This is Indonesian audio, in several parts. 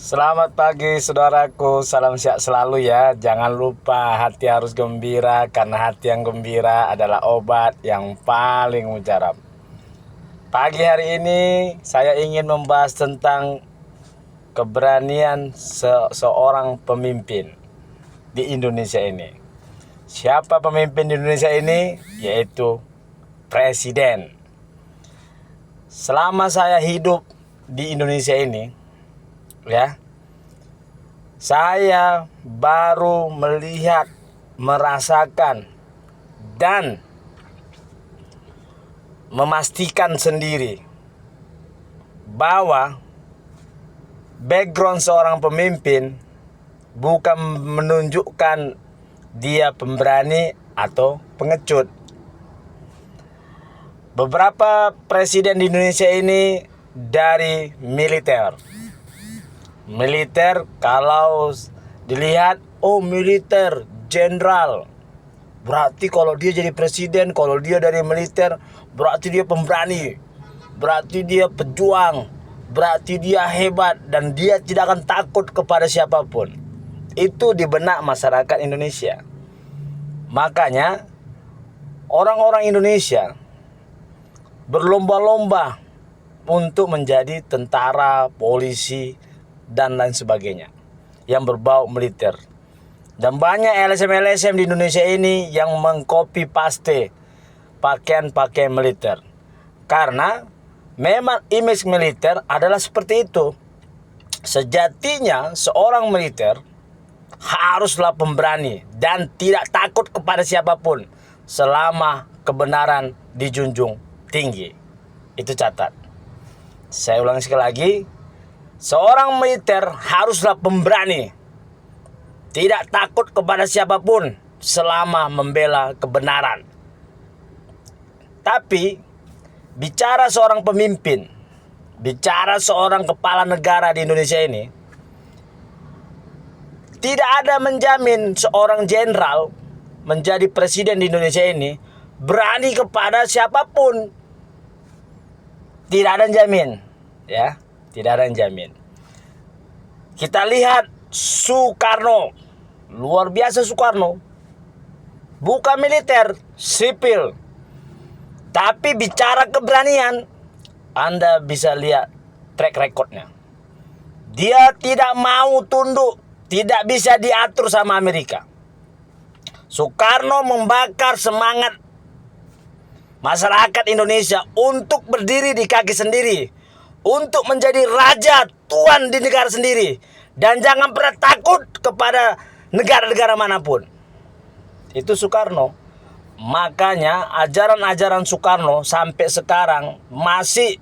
Selamat pagi saudaraku, salam sehat selalu ya. Jangan lupa hati harus gembira, karena hati yang gembira adalah obat yang paling mujarab. Pagi hari ini saya ingin membahas tentang keberanian seorang pemimpin di Indonesia ini. Siapa pemimpin di Indonesia ini? Yaitu presiden. Selama saya hidup di Indonesia ini, ya, saya baru melihat, merasakan, dan memastikan sendiri bahwa background seorang pemimpin bukan menunjukkan dia pemberani atau pengecut. Beberapa presiden di Indonesia ini dari militer. Militer, kalau dilihat, oh militer, jenderal, berarti kalau dia jadi presiden, kalau dia dari militer, berarti dia pemberani, berarti dia pejuang, berarti dia hebat, dan dia tidak akan takut kepada siapapun. Itu di benak masyarakat Indonesia. Makanya orang-orang Indonesia berlomba-lomba untuk menjadi tentara, polisi, dan lain sebagainya yang berbau militer. Dan banyak LSM-LSM di Indonesia ini yang mengcopy paste pakaian-pakaian militer, karena memang image militer adalah seperti itu. Sejatinya seorang militer haruslah pemberani dan tidak takut kepada siapapun selama kebenaran dijunjung tinggi. Itu catat. Saya ulang sekali lagi. Seorang militer haruslah pemberani, tidak takut kepada siapapun selama membela kebenaran. Tapi bicara seorang pemimpin, bicara seorang kepala negara di Indonesia ini, tidak ada menjamin seorang jenderal menjadi presiden di Indonesia ini berani kepada siapapun. Tidak ada yang jamin, ya, tidak ada yang jamin. Kita lihat Soekarno, luar biasa Soekarno, bukan militer, sipil, tapi bicara keberanian, Anda bisa lihat track recordnya. Dia tidak mau tunduk, tidak bisa diatur sama Amerika. Soekarno membakar semangat masyarakat Indonesia untuk berdiri di kaki sendiri, untuk menjadi raja tuan di negara sendiri, dan jangan pernah takut kepada negara-negara manapun. Itu Soekarno. Makanya ajaran-ajaran Soekarno sampai sekarang masih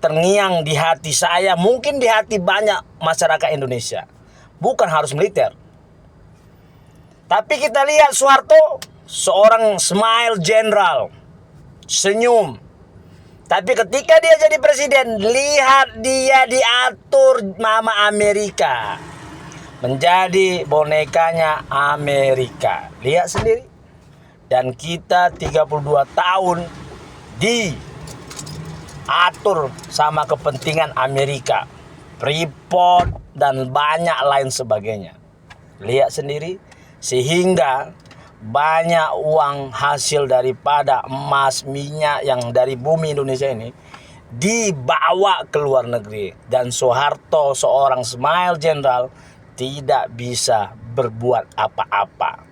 terngiang di hati saya, mungkin di hati banyak masyarakat Indonesia. Bukan harus militer. Tapi kita lihat Soeharto, seorang smile general, senyum. Tapi ketika dia jadi presiden, lihat dia diatur mama Amerika, menjadi bonekanya Amerika. Lihat sendiri. Dan kita 32 tahun diatur sama kepentingan Amerika, Freeport, dan banyak lain sebagainya. Lihat sendiri. Sehingga banyak uang hasil daripada emas, minyak yang dari bumi Indonesia ini dibawa ke luar negeri. Dan Soeharto, seorang smile general, tidak bisa berbuat apa-apa,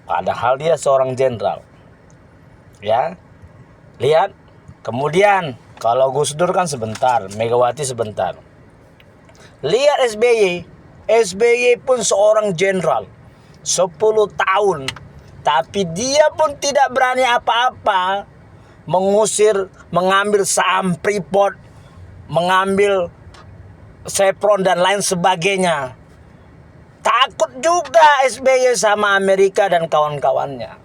padahal dia seorang jenderal. Ya, lihat. Kemudian kalau Gus Dur kan sebentar, Megawati sebentar. Lihat SBY. SBY pun seorang jenderal, 10 tahun. Tapi dia pun tidak berani apa-apa, mengusir, mengambil saham Freeport, mengambil Chevron dan lain sebagainya. Takut juga SBY sama Amerika dan kawan-kawannya.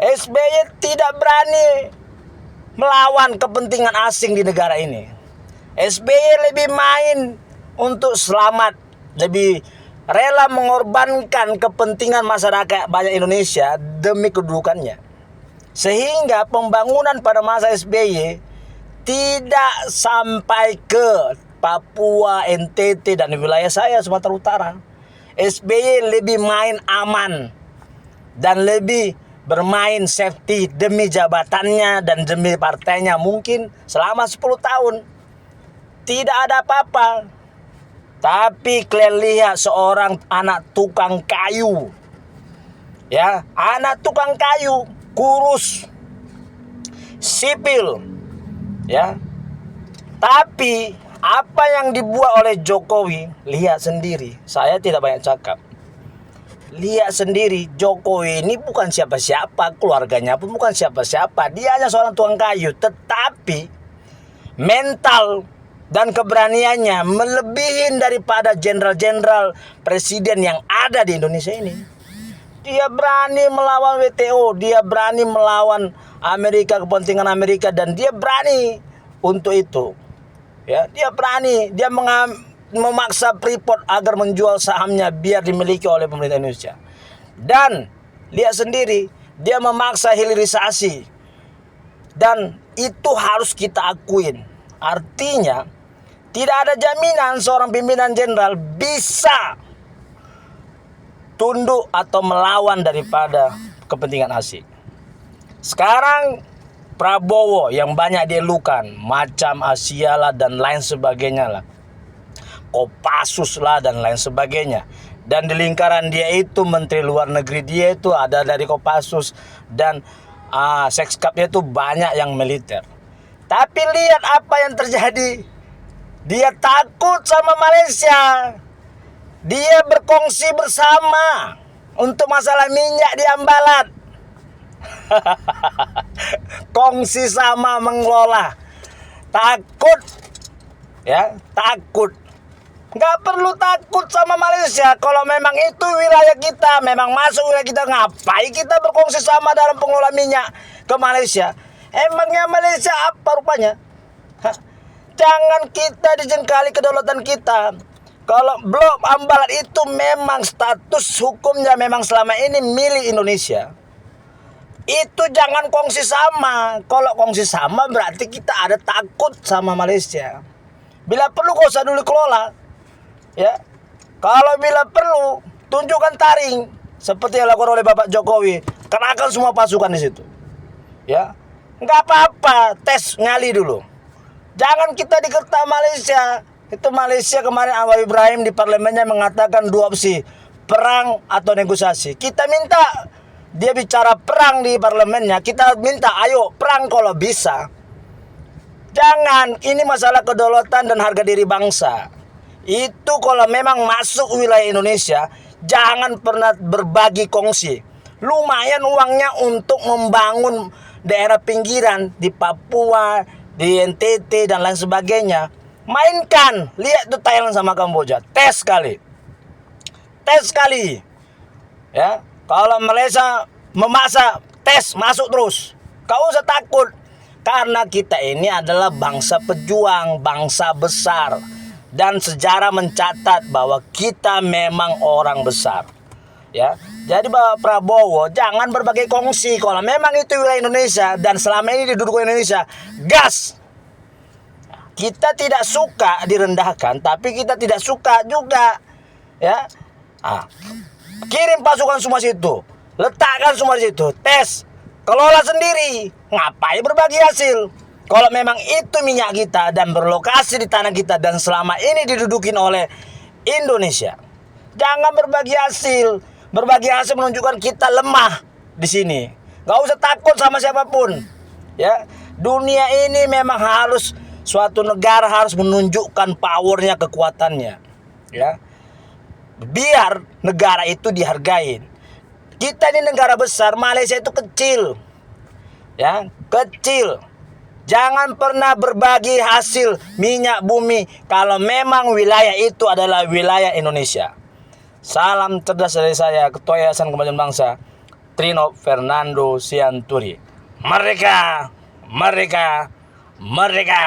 SBY tidak berani melawan kepentingan asing di negara ini. SBY lebih main untuk selamat, lebih rela mengorbankan kepentingan masyarakat banyak Indonesia demi kedudukannya. Sehingga pembangunan pada masa SBY tidak sampai ke Papua, NTT, dan wilayah saya Sumatera Utara. SBY lebih main aman dan lebih bermain safety demi jabatannya dan demi partainya. Mungkin selama 10 tahun tidak ada apa-apa. Tapi kalian lihat seorang anak tukang kayu, ya, anak tukang kayu, kurus, sipil, ya. Tapi apa yang dibuat oleh Jokowi, lihat sendiri. Saya tidak banyak cakap. Lihat sendiri, Jokowi ini bukan siapa-siapa, keluarganya pun bukan siapa-siapa. Dia hanya seorang tukang kayu, tetapi mental dan keberaniannya melebihi daripada jenderal-jenderal presiden yang ada di Indonesia ini. Dia berani melawan WTO, dia berani melawan Amerika, kepentingan Amerika, dan dia berani untuk itu. Ya, dia berani, dia memaksa Freeport agar menjual sahamnya biar dimiliki oleh pemerintah Indonesia. Dan lihat sendiri, dia memaksa hilirisasi. Dan itu harus kita akuin. Artinya, tidak ada jaminan seorang pimpinan jenderal bisa tunduk atau melawan daripada kepentingan asing. Sekarang Prabowo yang banyak dielukan, macam Asia lah dan lain sebagainya lah, Kopassus lah dan lain sebagainya. Dan di lingkaran dia itu, menteri luar negeri dia itu ada dari Kopassus, dan sekskapnya itu banyak yang militer. Tapi lihat apa yang terjadi. Dia takut sama Malaysia. Dia berkongsi bersama untuk masalah minyak di Ambalat. Kongsi sama mengelola. Takut, ya, takut. Nggak perlu takut sama Malaysia. Kalau memang itu wilayah kita, memang masuk wilayah kita, ngapain kita berkongsi sama dalam pengelola minyak ke Malaysia? Emangnya Malaysia apa rupanya? Jangan kita dijengkali kedaulatan kita. Kalau Blok Ambalat itu memang status hukumnya memang selama ini milik Indonesia. Itu jangan kongsi sama. Kalau kongsi sama berarti kita ada takut sama Malaysia. Bila perlu kau usah dulu kelola. Ya. Kalau bila perlu tunjukkan taring seperti yang dilakukan oleh Bapak Jokowi. Kerahkan semua pasukan di situ. Ya. Enggak apa-apa, tes nyali dulu. Jangan kita digertak Malaysia. Itu Malaysia kemarin Anwar Ibrahim di parlemennya mengatakan 2 opsi, perang atau negosiasi. Kita minta dia bicara perang di parlemennya. Kita minta ayo perang kalau bisa. Jangan, ini masalah kedaulatan dan harga diri bangsa. Itu kalau memang masuk wilayah Indonesia, jangan pernah berbagi kongsi. Lumayan uangnya untuk membangun daerah pinggiran di Papua, di NTT dan lain sebagainya. Mainkan, lihat tuh Thailand sama Kamboja, tes sekali. Ya, kalau Malaysia memaksa, tes masuk terus. Kau usah takut, karena kita ini adalah bangsa pejuang, bangsa besar, dan sejarah mencatat bahwa kita memang orang besar. Ya, jadi Bapak Prabowo jangan berbagi kongsi. Kalau memang itu wilayah Indonesia dan selama ini diduduki Indonesia, gas. Kita tidak suka direndahkan, tapi kita tidak suka juga, ya. Kirim pasukan semua situ, letakkan semua di situ, tes, kelola sendiri. Ngapain berbagi hasil? Kalau memang itu minyak kita dan berlokasi di tanah kita dan selama ini didudukin oleh Indonesia, jangan berbagi hasil. Berbagi hasil menunjukkan kita lemah di sini. Gak usah takut sama siapapun. Ya, dunia ini memang harus, suatu negara harus menunjukkan powernya, kekuatannya. Ya, biar negara itu dihargain. Kita ini negara besar, Malaysia itu kecil. Ya, kecil. Jangan pernah berbagi hasil minyak bumi kalau memang wilayah itu adalah wilayah Indonesia. Salam cerdas dari saya, Ketua Yayasan Kemajuan Bangsa, Trino Fernando Sianturi. Merdeka! Merdeka! Merdeka!